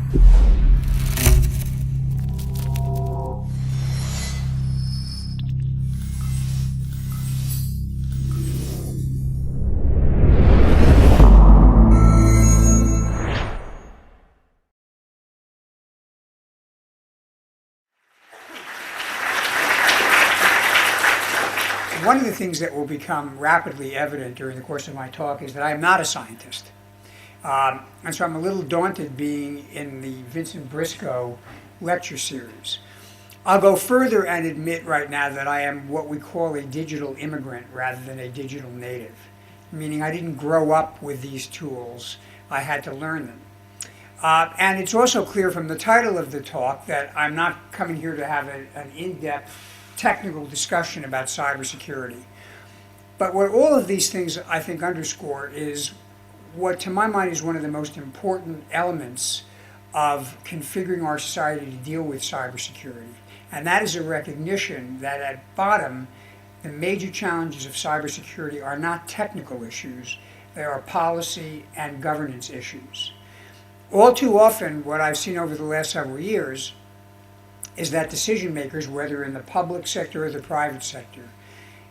One of the things that will become rapidly evident during the course of my talk is that I am not a scientist. And so I'm a little daunted being in the Vincent Briscoe Lecture series. I'll go further and admit right now that I am what we call a digital immigrant rather than a digital native, meaning I didn't grow up with these tools, I had to learn them. And it's also clear from the title of the talk that I'm not coming here to have an in-depth technical discussion about cybersecurity. But what all of these things I think underscore is what to my mind is one of the most important elements of configuring our society to deal with cybersecurity. And that is a recognition that at bottom, the major challenges of cybersecurity are not technical issues, they are policy and governance issues. All too often, what I've seen over the last several years is that decision makers, whether in the public sector or the private sector,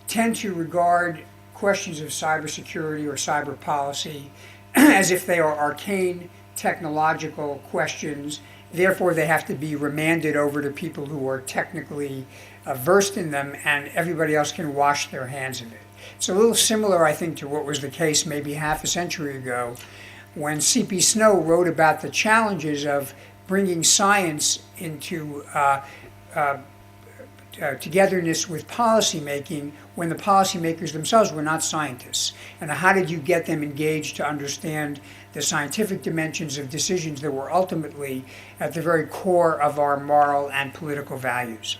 tend to regard questions of cybersecurity or cyber policy as if they are arcane technological questions. Therefore, they have to be remanded over to people who are technically versed in them, and everybody else can wash their hands of it. It's a little similar, I think, to what was the case maybe half a century ago when C.P. Snow wrote about the challenges of bringing science into togetherness with policymaking when the policymakers themselves were not scientists. And how did you get them engaged to understand the scientific dimensions of decisions that were ultimately at the very core of our moral and political values?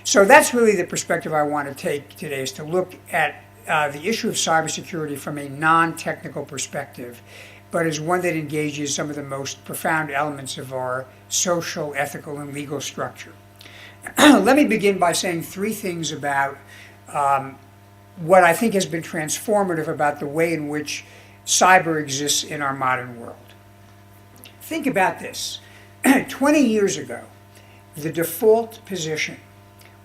So that's really the perspective I want to take today, is to look at the issue of cybersecurity from a non-technical perspective, but as one that engages some of the most profound elements of our social, ethical, and legal structure. Let me begin by saying three things about what I think has been transformative about the way in which cyber exists in our modern world. Think about this. 20 years ago, the default position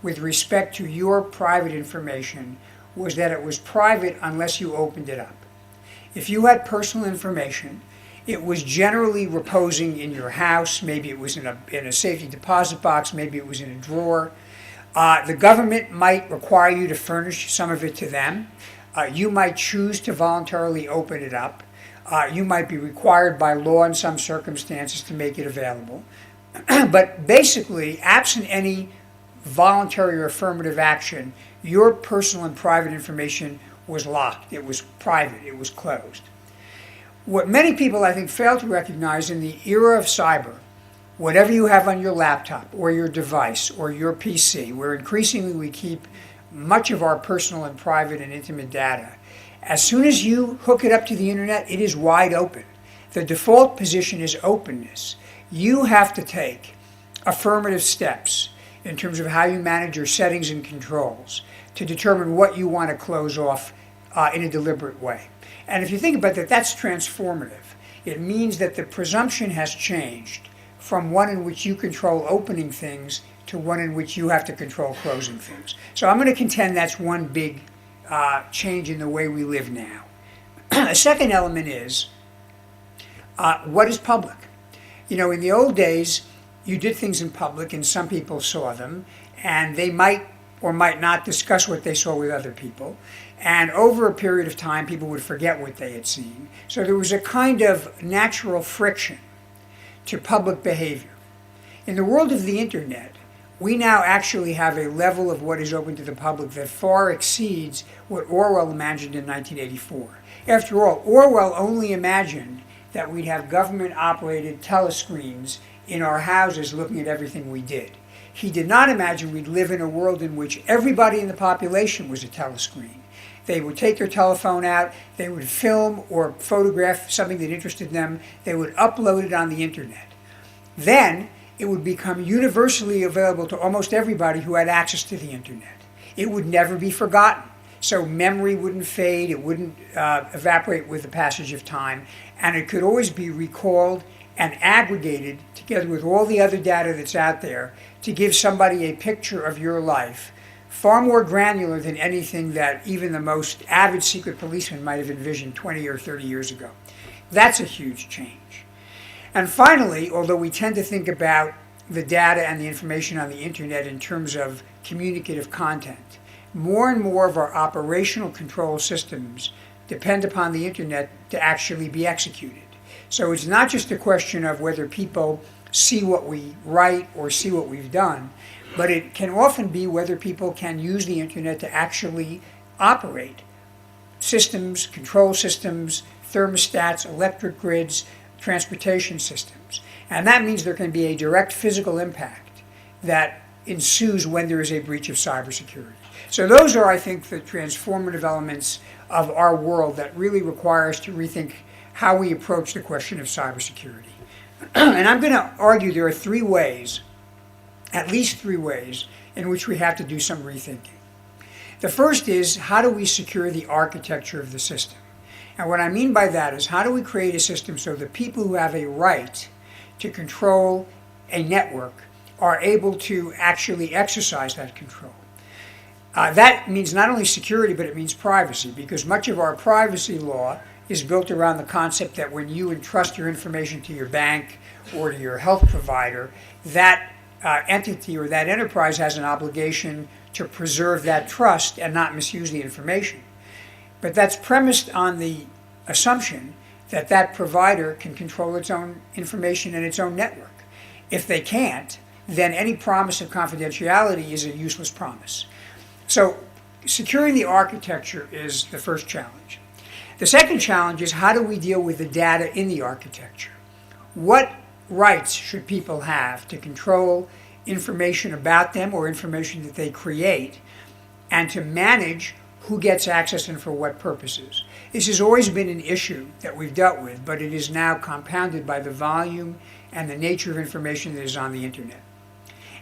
with respect to your private information was that it was private unless you opened it up. If you had personal information, it was generally reposing in your house. Maybe it was in a safety deposit box. Maybe it was in a drawer. The government might require you to furnish some of it to them. You might choose to voluntarily open it up. You might be required by law in some circumstances to make it available. But basically, absent any voluntary or affirmative action, your personal and private information was locked. It was private. It was closed. What many people, I think, fail to recognize in the era of cyber, whatever you have on your laptop or your device or your PC, where increasingly we keep much of our personal and private and intimate data, as soon as you hook it up to the internet, it is wide open. The default position is openness. You have to take affirmative steps in terms of how you manage your settings and controls to determine what you want to close off in a deliberate way. And if you think about that, that's transformative. It means that the presumption has changed from one in which you control opening things to one in which you have to control closing things. So I'm going to contend that's one big change in the way we live now. A second element is what is public? You know, in the old days, you did things in public and some people saw them, and they might or might not discuss what they saw with other people. And over a period of time, people would forget what they had seen. So there was a kind of natural friction to public behavior. In the world of the internet, we now actually have a level of what is open to the public that far exceeds what Orwell imagined in 1984. After all, Orwell only imagined that we'd have government-operated telescreens in our houses looking at everything we did. He did not imagine we'd live in a world in which everybody in the population was a telescreen. They would take their telephone out, they would film or photograph something that interested them, they would upload it on the internet. Then it would become universally available to almost everybody who had access to the internet. It would never be forgotten. So memory wouldn't fade, it wouldn't evaporate with the passage of time, and it could always be recalled and aggregated to together with all the other data that's out there, to give somebody a picture of your life, far more granular than anything that even the most avid secret policeman might have envisioned 20 or 30 years ago. That's a huge change. And finally, although we tend to think about the data and the information on the internet in terms of communicative content, more and more of our operational control systems depend upon the internet to actually be executed. So it's not just a question of whether people see what we write or see what we've done, but it can often be whether people can use the internet to actually operate systems, control systems, thermostats, electric grids, transportation systems. And that means there can be a direct physical impact that ensues when there is a breach of cybersecurity. So those are, I think, the transformative elements of our world that really require us to rethink how we approach the question of cybersecurity. And I'm going to argue there are three ways, at least three ways, in which we have to do some rethinking. The first is, how do we secure the architecture of the system? And what I mean by that is, how do we create a system so that people who have a right to control a network are able to actually exercise that control? That means not only security, but it means privacy, because much of our privacy law is built around the concept that when you entrust your information to your bank or to your health provider, that entity or that enterprise has an obligation to preserve that trust and not misuse the information. But that's premised on the assumption that that provider can control its own information and its own network. If they can't, then any promise of confidentiality is a useless promise. So securing the architecture is the first challenge. The second challenge is, how do we deal with the data in the architecture? What rights should people have to control information about them or information that they create, and to manage who gets access and for what purposes? This has always been an issue that we've dealt with, but it is now compounded by the volume and the nature of information that is on the internet.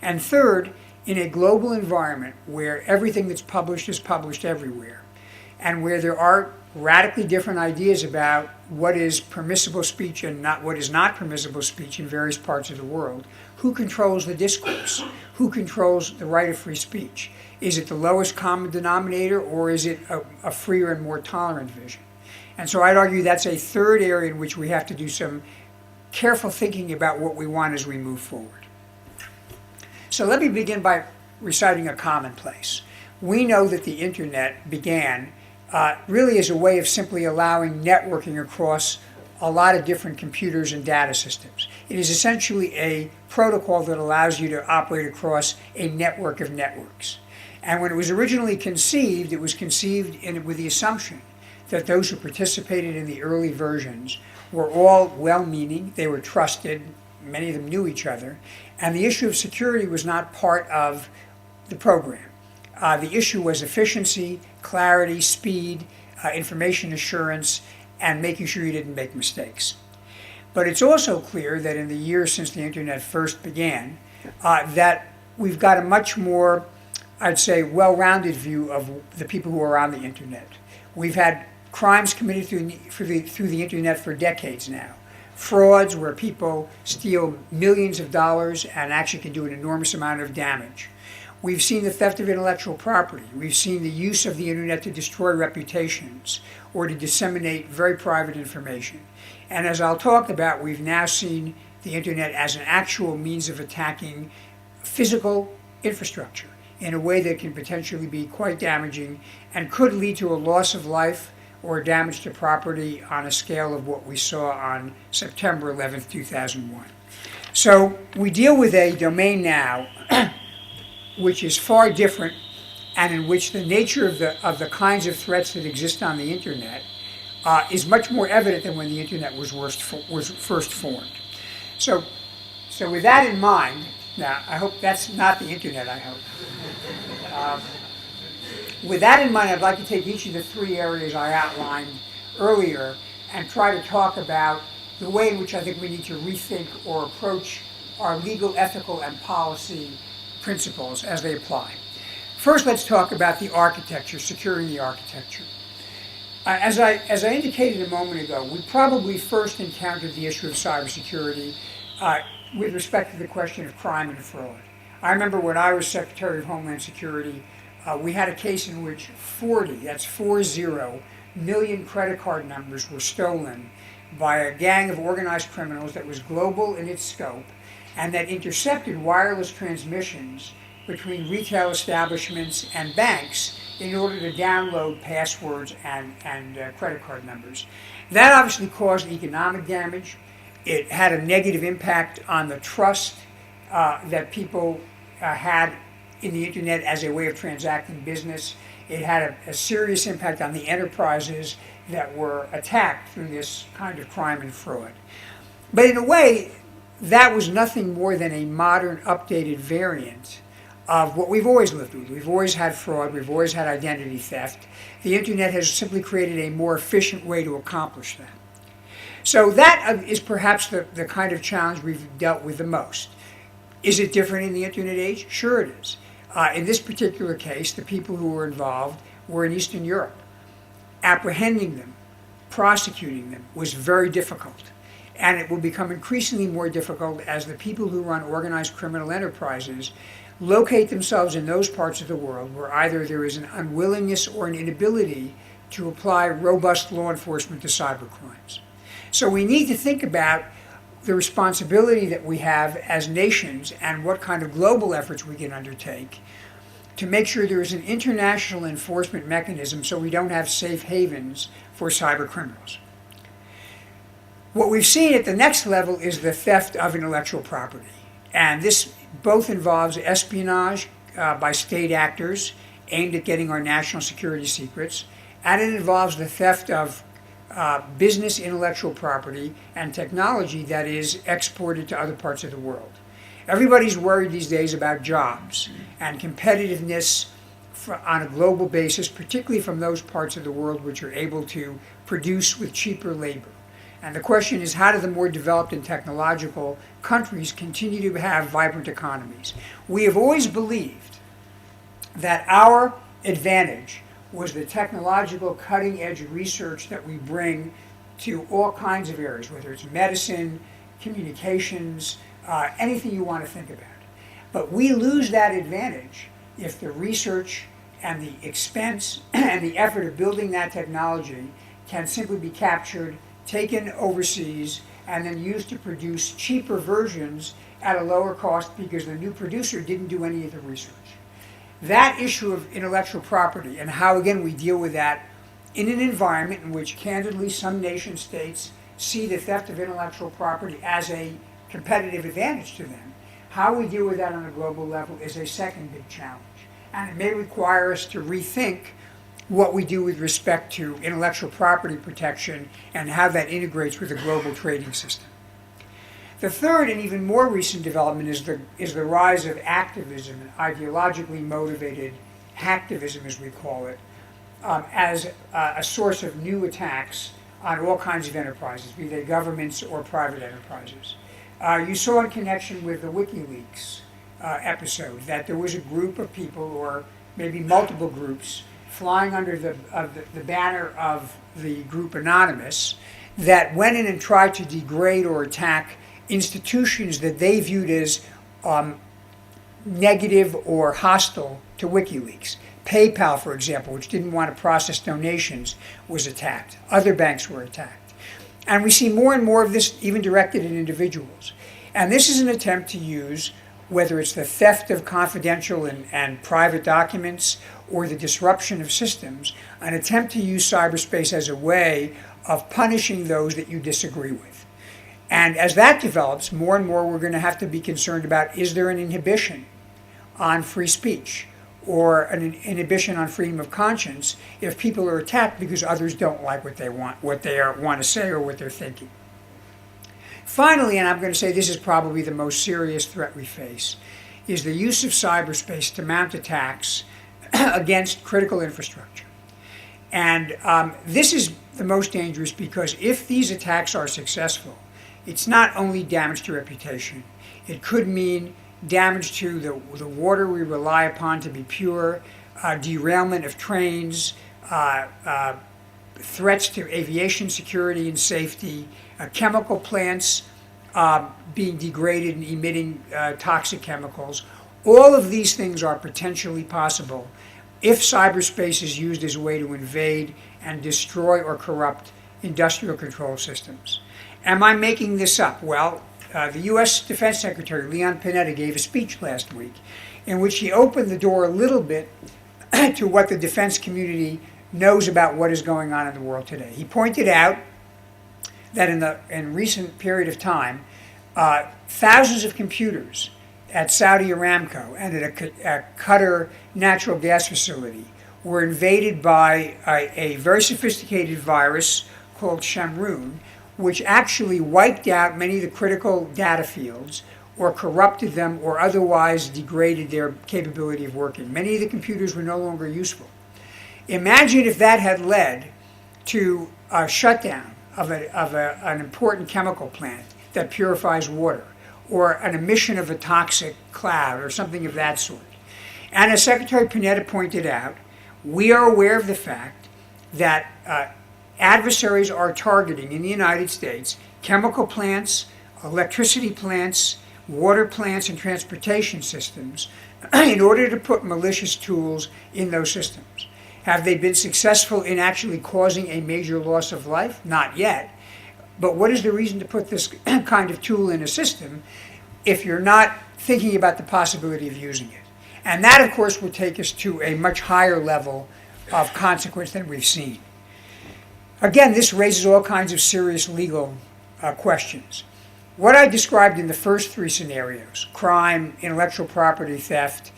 And third, in a global environment where everything that's published is published everywhere, and where there are radically different ideas about what is permissible speech and what is not permissible speech in various parts of the world, who controls the discourse? Who controls the right of free speech? Is it the lowest common denominator, or is it a freer and more tolerant vision? And so I'd argue that's a third area in which we have to do some careful thinking about what we want as we move forward. So let me begin by reciting a commonplace. We know that the internet began really as a way of simply allowing networking across a lot of different computers and data systems. It is essentially a protocol that allows you to operate across a network of networks. And when it was originally conceived, it was conceived with the assumption that those who participated in the early versions were all well-meaning, they were trusted, many of them knew each other, and the issue of security was not part of the program. The issue was efficiency, clarity, speed, information assurance, and making sure you didn't make mistakes. But it's also clear that in the years since the internet first began, that we've got a much more, I'd say, well-rounded view of the people who are on the internet. We've had crimes committed through the internet for decades now. Frauds where people steal millions of dollars and actually can do an enormous amount of damage. We've seen the theft of intellectual property. We've seen the use of the internet to destroy reputations or to disseminate very private information. And as I'll talk about, we've now seen the internet as an actual means of attacking physical infrastructure in a way that can potentially be quite damaging and could lead to a loss of life or damage to property on a scale of what we saw on September 11th, 2001. So we deal with a domain now which is far different, and in which the nature of the kinds of threats that exist on the internet is much more evident than when the internet was first formed. So with that in mind, now I hope that's not the internet, I hope. With that in mind, I'd like to take each of the three areas I outlined earlier and try to talk about the way in which I think we need to rethink or approach our legal, ethical, and policy principles as they apply. First, let's talk about the architecture, securing the architecture. As I indicated a moment ago, we probably first encountered the issue of cybersecurity with respect to the question of crime and fraud. I remember when I was Secretary of Homeland Security, we had a case in which 40 million credit card numbers were stolen by a gang of organized criminals that was global in its scope and that intercepted wireless transmissions between retail establishments and banks in order to download passwords and credit card numbers. That obviously caused economic damage. It had a negative impact on the trust that people had in the internet as a way of transacting business. It had a serious impact on the enterprises that were attacked through this kind of crime and fraud. But in a way, that was nothing more than a modern, updated variant of what we've always lived with. We've always had fraud, we've always had identity theft. The internet has simply created a more efficient way to accomplish that. So that is perhaps the kind of challenge we've dealt with the most. Is it different in the internet age? Sure it is. In this particular case, the people who were involved were in Eastern Europe. Apprehending them, prosecuting them was very difficult. And it will become increasingly more difficult as the people who run organized criminal enterprises locate themselves in those parts of the world where either there is an unwillingness or an inability to apply robust law enforcement to cybercrimes. So we need to think about the responsibility that we have as nations and what kind of global efforts we can undertake to make sure there is an international enforcement mechanism so we don't have safe havens for cyber criminals. What we've seen at the next level is the theft of intellectual property. And this both involves espionage by state actors aimed at getting our national security secrets, and it involves the theft of business intellectual property and technology that is exported to other parts of the world. Everybody's worried these days about jobs and competitiveness on a global basis, particularly from those parts of the world which are able to produce with cheaper labor. And the question is, how do the more developed and technological countries continue to have vibrant economies? We have always believed that our advantage was the technological cutting-edge research that we bring to all kinds of areas, whether it's medicine, communications, anything you want to think about. But we lose that advantage if the research and the expense and the effort of building that technology can simply be captured, taken overseas, and then used to produce cheaper versions at a lower cost because the new producer didn't do any of the research. That issue of intellectual property and how, again, we deal with that in an environment in which, candidly, some nation states see the theft of intellectual property as a competitive advantage to them, how we deal with that on a global level is a second big challenge. And it may require us to rethink what we do with respect to intellectual property protection and how that integrates with the global trading system. The third and even more recent development is the rise of activism, and ideologically motivated hacktivism, as we call it, as a source of new attacks on all kinds of enterprises, be they governments or private enterprises. You saw in connection with the WikiLeaks episode that there was a group of people, or maybe multiple groups, flying under the banner of the group Anonymous, that went in and tried to degrade or attack institutions that they viewed as negative or hostile to WikiLeaks. PayPal, for example, which didn't want to process donations, was attacked. Other banks were attacked. And we see more and more of this even directed at individuals. And this is an attempt to use, whether it's the theft of confidential and private documents or the disruption of systems, an attempt to use cyberspace as a way of punishing those that you disagree with. And as that develops, more and more we're going to have to be concerned about, is there an inhibition on free speech or an inhibition on freedom of conscience if people are attacked because others don't like what they want to say or what they're thinking. Finally, and I'm going to say this is probably the most serious threat we face, is the use of cyberspace to mount attacks against critical infrastructure. And this is the most dangerous because if these attacks are successful, it's not only damage to reputation. It could mean damage to the water we rely upon to be pure, derailment of trains, threats to aviation security and safety, chemical plants being degraded and emitting toxic chemicals. All of these things are potentially possible if cyberspace is used as a way to invade and destroy or corrupt industrial control systems. Am I making this up? Well, the U.S. Defense Secretary, Leon Panetta, gave a speech last week in which he opened the door a little bit to what the defense community knows about what is going on in the world today. He pointed out that in recent period of time, thousands of computers at Saudi Aramco and at a Qatar natural gas facility were invaded by a very sophisticated virus called Shamroon, which actually wiped out many of the critical data fields or corrupted them or otherwise degraded their capability of working. Many of the computers were no longer useful. Imagine if that had led to a shutdown of an important chemical plant that purifies water, or an emission of a toxic cloud, or something of that sort. And as Secretary Panetta pointed out, we are aware of the fact that adversaries are targeting in the United States chemical plants, electricity plants, water plants, and transportation systems in order to put malicious tools in those systems. Have they been successful in actually causing a major loss of life? Not yet. But what is the reason to put this kind of tool in a system if you're not thinking about the possibility of using it? And that, of course, will take us to a much higher level of consequence than we've seen. Again, this raises all kinds of serious legal questions. What I described in the first three scenarios, crime, intellectual property theft,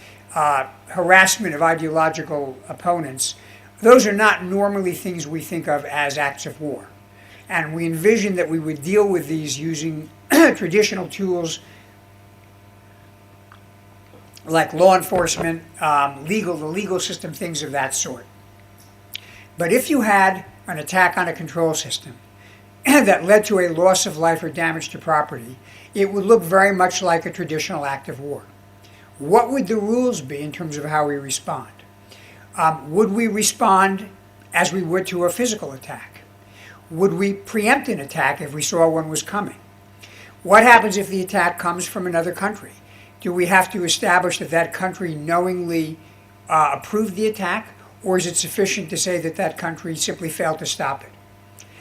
harassment of ideological opponents, those are not normally things we think of as acts of war. And we envision that we would deal with these using traditional tools like law enforcement, the legal system, things of that sort. But if you had an attack on a control system that led to a loss of life or damage to property, it would look very much like a traditional act of war. What would the rules be in terms of how we respond? Would we respond as we would to a physical attack? Would we preempt an attack if we saw one was coming? What happens if the attack comes from another country? Do we have to establish that that country knowingly approved the attack, or is it sufficient to say that that country simply failed to stop it?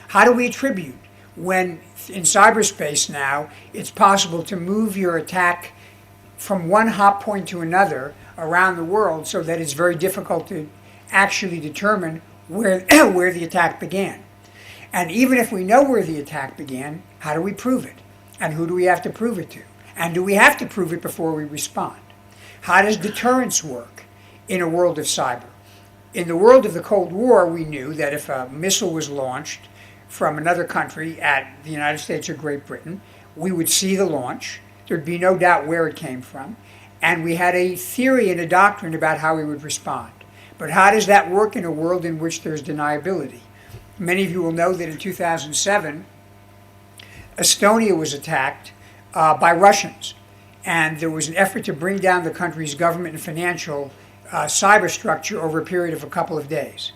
How do we attribute when in cyberspace now it's possible to move your attack from one hop point to another around the world so that it's very difficult to actually determine where the attack began? And even if we know where the attack began, how do we prove it? And who do we have to prove it to? And do we have to prove it before we respond? How does deterrence work in a world of cyber? In the world of the Cold War, we knew that if a missile was launched from another country at the United States or Great Britain, we would see the launch. There'd be no doubt where it came from. And we had a theory and a doctrine about how we would respond. But how does that work in a world in which there's deniability? Many of you will know that in 2007, Estonia was attacked by Russians. And there was an effort to bring down the country's government and financial cyber structure over a period of a couple of days.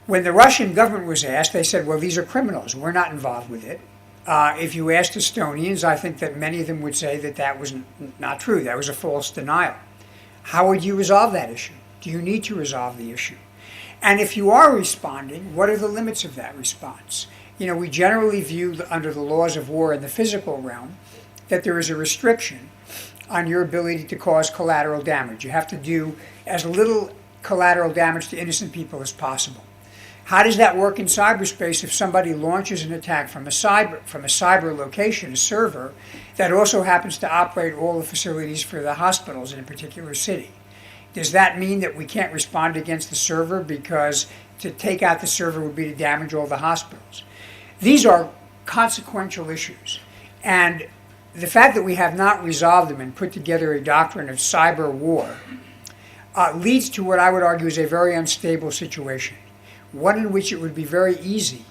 When the Russian government was asked, they said, well, these are criminals. We're not involved with it. If you asked Estonians, I think that many of them would say that that was not true. That was a false denial. How would you resolve that issue? Do you need to resolve the issue? And if you are responding, what are the limits of that response? You know, we generally view under the laws of war in the physical realm that there is a restriction on your ability to cause collateral damage. You have to do as little collateral damage to innocent people as possible. How does that work in cyberspace if somebody launches an attack from a cyber location, a server, that also happens to operate all the facilities for the hospitals in a particular city? Does that mean that we can't respond against the server because to take out the server would be to damage all the hospitals? These are consequential issues. And the fact that we have not resolved them and put together a doctrine of cyber war leads to what I would argue is a very unstable situation. One in which it would be very easy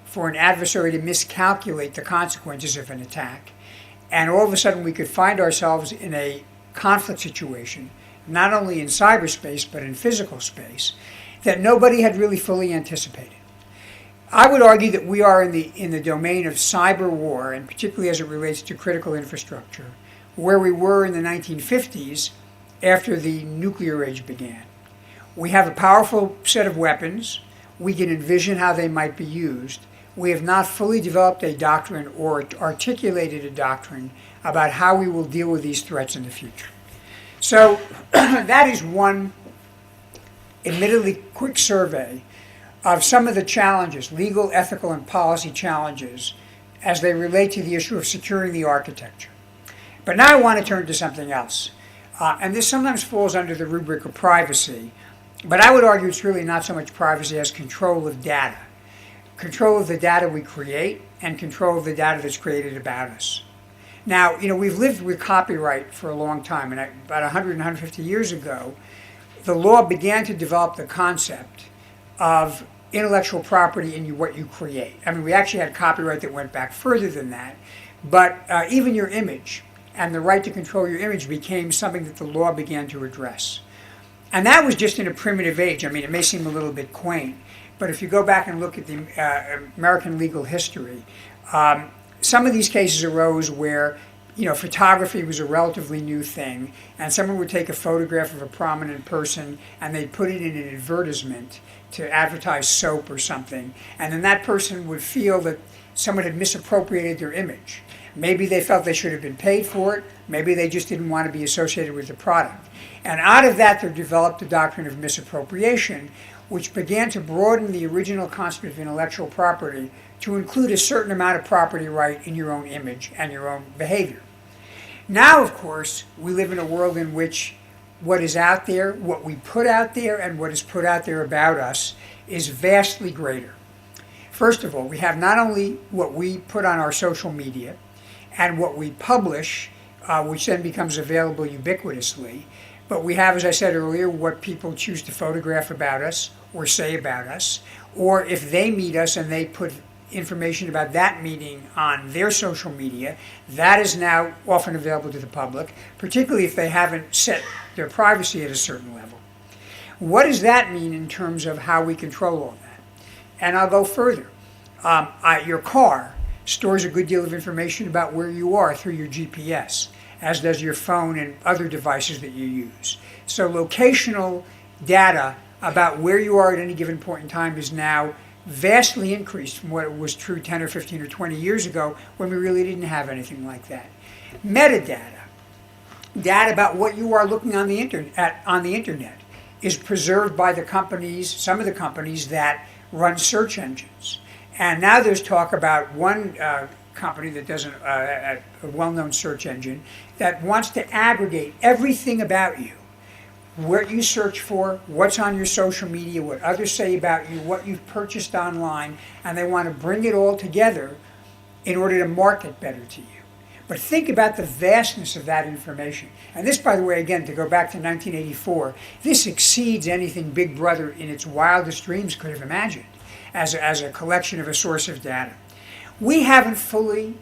for an adversary to miscalculate the consequences of an attack. And all of a sudden we could find ourselves in a conflict situation, not only in cyberspace but in physical space, that nobody had really fully anticipated. I would argue that we are in the domain of cyber war, and particularly as it relates to critical infrastructure, where we were in the 1950s after the nuclear age began. We have a powerful set of weapons. We can envision how they might be used. We have not fully developed a doctrine or articulated a doctrine about how we will deal with these threats in the future. So that is one admittedly quick survey of some of the challenges, legal, ethical, and policy challenges, as they relate to the issue of securing the architecture. But now I want to turn to something else. And this sometimes falls under the rubric of privacy, but I would argue it's really not so much privacy as control of data. Control of the data we create and control of the data that's created about us. Now, we've lived with copyright for a long time, and about 100, 150 years ago, the law began to develop the concept of intellectual property in what you create. I mean, we actually had copyright that went back further than that, but even your image and the right to control your image became something that the law began to address. And that was just in a primitive age. I mean, it may seem a little bit quaint, but if you go back and look at the American legal history, some of these cases arose where photography was a relatively new thing, and someone would take a photograph of a prominent person and they'd put it in an advertisement to advertise soap or something, and then that person would feel that someone had misappropriated their image. Maybe they felt they should have been paid for it, maybe they just didn't want to be associated with the product. And out of that there developed the doctrine of misappropriation, which began to broaden the original concept of intellectual property to include a certain amount of property right in your own image and your own behavior. Now, of course, we live in a world in which what is out there, what we put out there, and what is put out there about us is vastly greater. First of all, we have not only what we put on our social media and what we publish, which then becomes available ubiquitously, but we have, as I said earlier, what people choose to photograph about us or say about us, or if they meet us and they put information about that meeting on their social media, that is now often available to the public, particularly if they haven't set their privacy at a certain level. What does that mean in terms of how we control all that? And I'll go further. Your car stores a good deal of information about where you are through your GPS, as does your phone and other devices that you use. So locational data about where you are at any given point in time is now vastly increased from what was true 10 or 15 or 20 years ago when we really didn't have anything like that. Metadata, data about what you are looking on the internet, is preserved by the companies, some of the companies that run search engines. And now there's talk about one company that does a well-known search engine that wants to aggregate everything about you, what you search for, what's on your social media, what others say about you, what you've purchased online, and they want to bring it all together in order to market better to you. But think about the vastness of that information. And this, by the way, again, to go back to 1984, this exceeds anything Big Brother in its wildest dreams could have imagined as a collection of a source of data. We haven't fully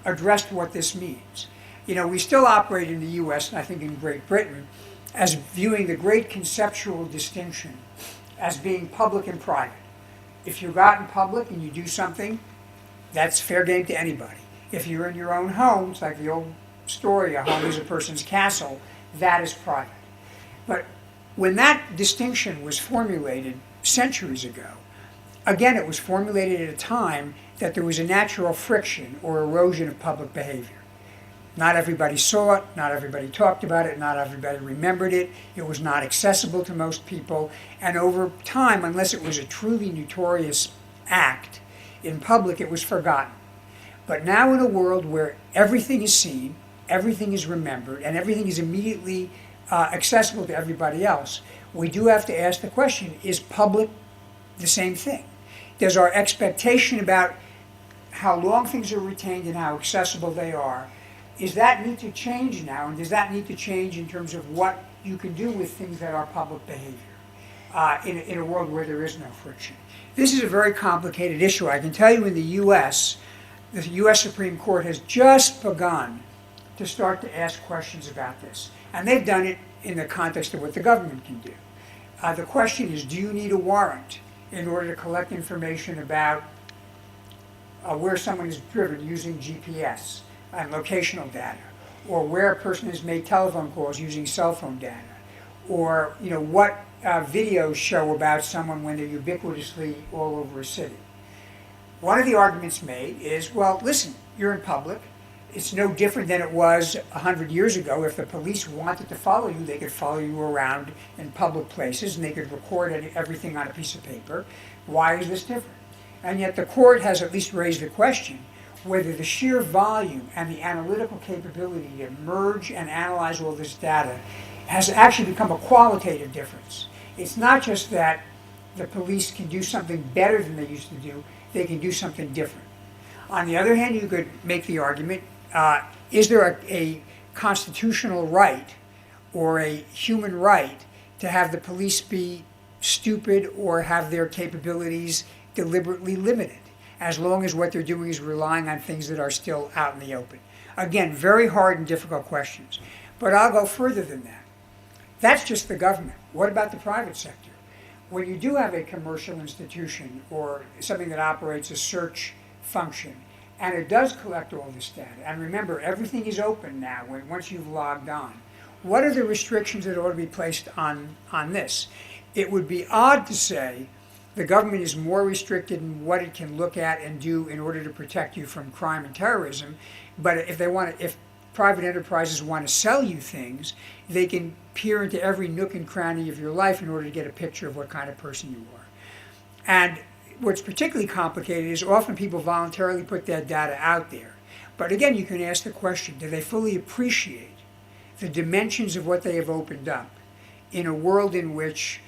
addressed what this means. We still operate in the US, and I think in Great Britain, as viewing the great conceptual distinction as being public and private. If you're out in public and you do something, that's fair game to anybody. If you're in your own home, it's like the old story, a home is a person's castle, that is private. But when that distinction was formulated centuries ago, again, it was formulated at a time that there was a natural friction or erosion of public behavior. Not everybody saw it, not everybody talked about it, not everybody remembered it, it was not accessible to most people, and over time, unless it was a truly notorious act in public, it was forgotten. But now in a world where everything is seen, everything is remembered, and everything is immediately accessible to everybody else, we do have to ask the question, is public the same thing? Does our expectation about how long things are retained and how accessible they are, is that need to change now, and does that need to change in terms of what you can do with things that are public behavior in a world where there is no friction? This is a very complicated issue. I can tell you in the US, the US Supreme Court has just begun to start to ask questions about this. And they've done it in the context of what the government can do. The question is, do you need a warrant in order to collect information about where someone is driven using GPS and locational data, or where a person has made telephone calls using cell phone data, or what videos show about someone when they're ubiquitously all over a city. One of the arguments made is, well, listen, you're in public. It's no different than it was 100 years ago. If the police wanted to follow you, they could follow you around in public places and they could record everything on a piece of paper. Why is this different? And yet the court has at least raised the question whether the sheer volume and the analytical capability to merge and analyze all this data has actually become a qualitative difference. It's not just that the police can do something better than they used to do, they can do something different. On the other hand, you could make the argument, is there a constitutional right or a human right to have the police be stupid or have their capabilities deliberately limited, as long as what they're doing is relying on things that are still out in the open? Again, very hard and difficult questions. But I'll go further than that. That's just the government. What about the private sector? When you do have a commercial institution or something that operates a search function, and it does collect all this data, and remember, everything is open now once you've logged on, what are the restrictions that ought to be placed on this? It would be odd to say the government is more restricted in what it can look at and do in order to protect you from crime and terrorism, but if private enterprises want to sell you things, they can peer into every nook and cranny of your life in order to get a picture of what kind of person you are. And what's particularly complicated is often people voluntarily put that data out there. But again, you can ask the question, do they fully appreciate the dimensions of what they have opened up in a world in which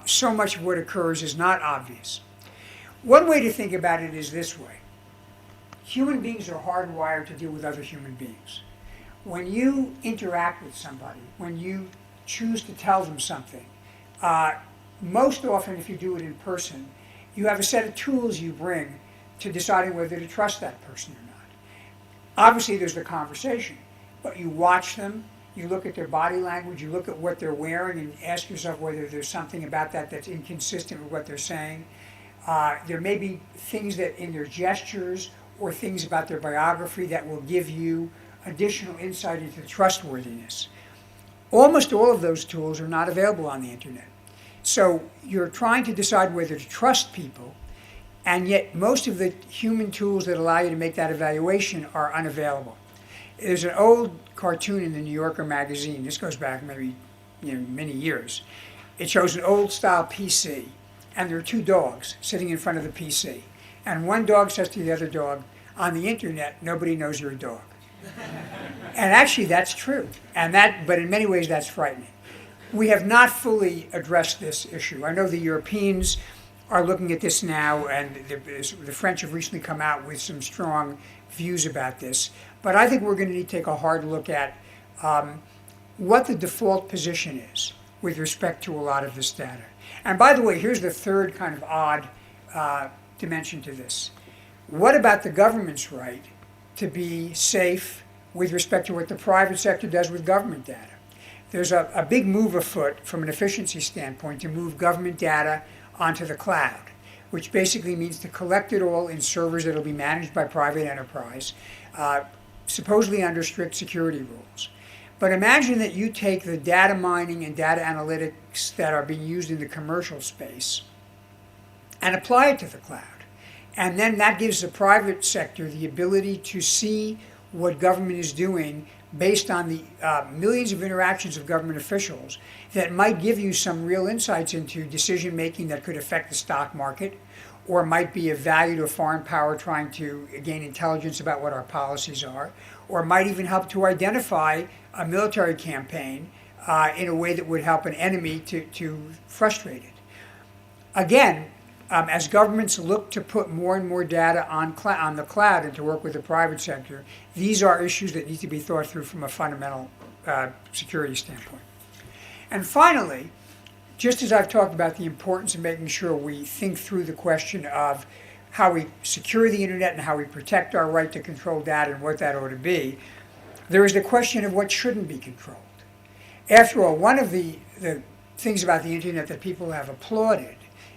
so much of what occurs is not obvious? One way to think about it is this way. Human beings are hardwired to deal with other human beings. When you interact with somebody, when you choose to tell them something, most often if you do it in person, you have a set of tools you bring to deciding whether to trust that person or not. Obviously there's the conversation, but you watch them, you look at their body language, you look at what they're wearing and ask yourself whether there's something about that that's inconsistent with what they're saying. There may be things that in their gestures or things about their biography that will give you additional insight into trustworthiness. Almost all of those tools are not available on the internet. So you're trying to decide whether to trust people, and yet most of the human tools that allow you to make that evaluation are unavailable. There's an old cartoon in the New Yorker magazine, this goes back maybe many years. It shows an old style PC, and there are two dogs sitting in front of the PC. And one dog says to the other dog, on the internet, nobody knows you're a dog. And actually that's true, but in many ways that's frightening. We have not fully addressed this issue. I know the Europeans are looking at this now, and the French have recently come out with some strong views about this. But I think we're going to need to take a hard look at what the default position is with respect to a lot of this data. And by the way, here's the third kind of odd dimension to this. What about the government's right to be safe with respect to what the private sector does with government data? There's a big move afoot from an efficiency standpoint to move government data onto the cloud, which basically means to collect it all in servers that will be managed by private enterprise, supposedly under strict security rules. But imagine that you take the data mining and data analytics that are being used in the commercial space and apply it to the cloud. And then that gives the private sector the ability to see what government is doing based on the millions of interactions of government officials that might give you some real insights into decision making that could affect the stock market, or might be of value to a foreign power trying to gain intelligence about what our policies are, or might even help to identify a military campaign in a way that would help an enemy to frustrate it. Again, as governments look to put more and more data on the cloud and to work with the private sector, these are issues that need to be thought through from a fundamental security standpoint. And finally, just as I've talked about the importance of making sure we think through the question of how we secure the internet and how we protect our right to control data and what that ought to be, there is the question of what shouldn't be controlled. After all, one of the things about the internet that people have applauded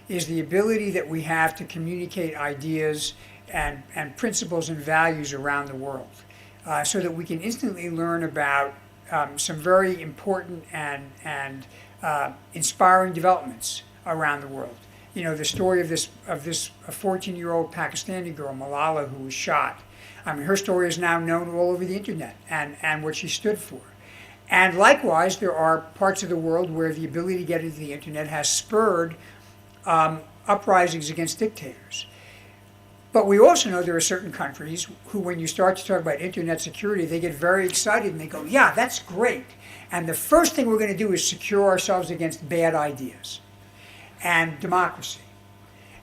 is the ability that we have to communicate ideas and principles and values around the world, so that we can instantly learn about some very important and inspiring developments around the world. You know, the story of this 14-year-old Pakistani girl, Malala, who was shot. I mean, her story is now known all over the internet and what she stood for. And likewise, there are parts of the world where the ability to get into the internet has spurred uprisings against dictators. But we also know there are certain countries who, when you start to talk about internet security, they get very excited and they go, yeah, that's great. And the first thing we're going to do is secure ourselves against bad ideas and democracy.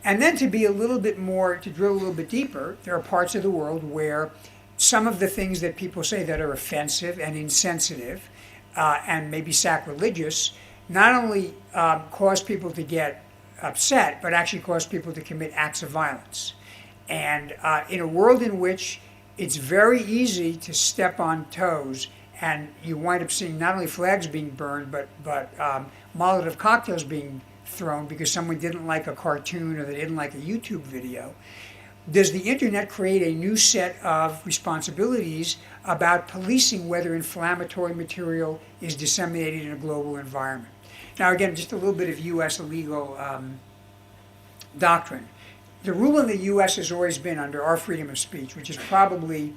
And then to be a little bit more, to drill a little bit deeper, there are parts of the world where some of the things that people say that are offensive and insensitive and maybe sacrilegious not only cause people to get upset, but actually cause people to commit acts of violence. And in a world in which it's very easy to step on toes, and you wind up seeing not only flags being burned, but Molotov cocktails being thrown because someone didn't like a cartoon or they didn't like a YouTube video, does the internet create a new set of responsibilities about policing whether inflammatory material is disseminated in a global environment? Now, again, just a little bit of U.S. legal doctrine. The rule in the U.S. has always been, under our freedom of speech, which is probably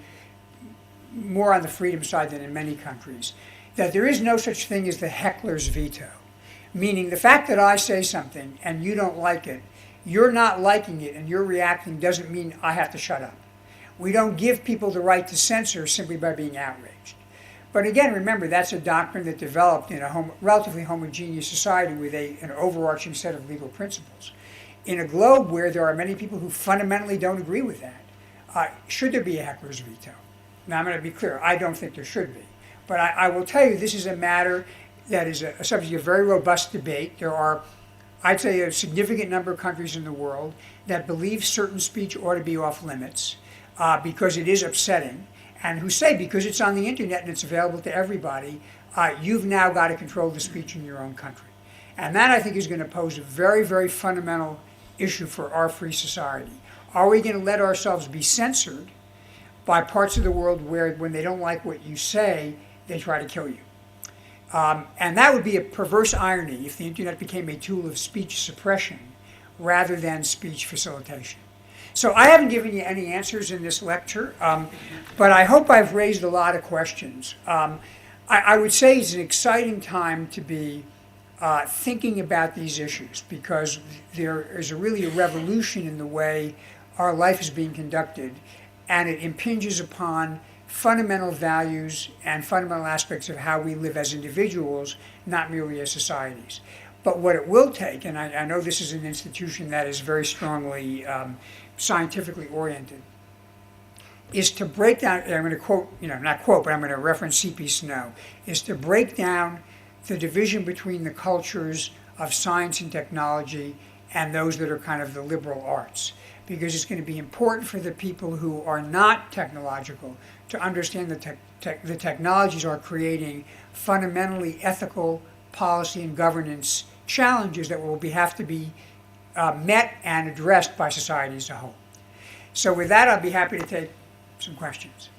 more on the freedom side than in many countries, that there is no such thing as the heckler's veto. Meaning the fact that I say something and you don't like it, you're not liking it and you're reacting doesn't mean I have to shut up. We don't give people the right to censor simply by being outraged. But again, remember, that's a doctrine that developed in a relatively homogeneous society with an overarching set of legal principles. In a globe where there are many people who fundamentally don't agree with that, should there be a heckler's veto? Now, I'm going to be clear, I don't think there should be. But I will tell you, this is a matter that is a subject of very robust debate. There are, I'd say, a significant number of countries in the world that believe certain speech ought to be off limits because it is upsetting, and who say because it's on the internet and it's available to everybody, you've now got to control the speech in your own country. And that, I think, is going to pose a very, very fundamental issue for our free society. Are we going to let ourselves be censored by parts of the world where, when they don't like what you say, they try to kill you? And that would be a perverse irony if the internet became a tool of speech suppression rather than speech facilitation. So I haven't given you any answers in this lecture, but I hope I've raised a lot of questions. I would say it's an exciting time to be thinking about these issues, because there is really a revolution in the way our life is being conducted, and it impinges upon fundamental values and fundamental aspects of how we live as individuals, not merely as societies. But what it will take, and I know this is an institution that is very strongly scientifically oriented, is to break down, and I'm going to quote, not quote, but I'm going to reference C.P. Snow, is to break down the division between the cultures of science and technology and those that are kind of the liberal arts. Because it's going to be important for the people who are not technological to understand that the technologies are creating fundamentally ethical policy and governance challenges that will have to be met and addressed by society as a whole. So with that, I'll be happy to take some questions.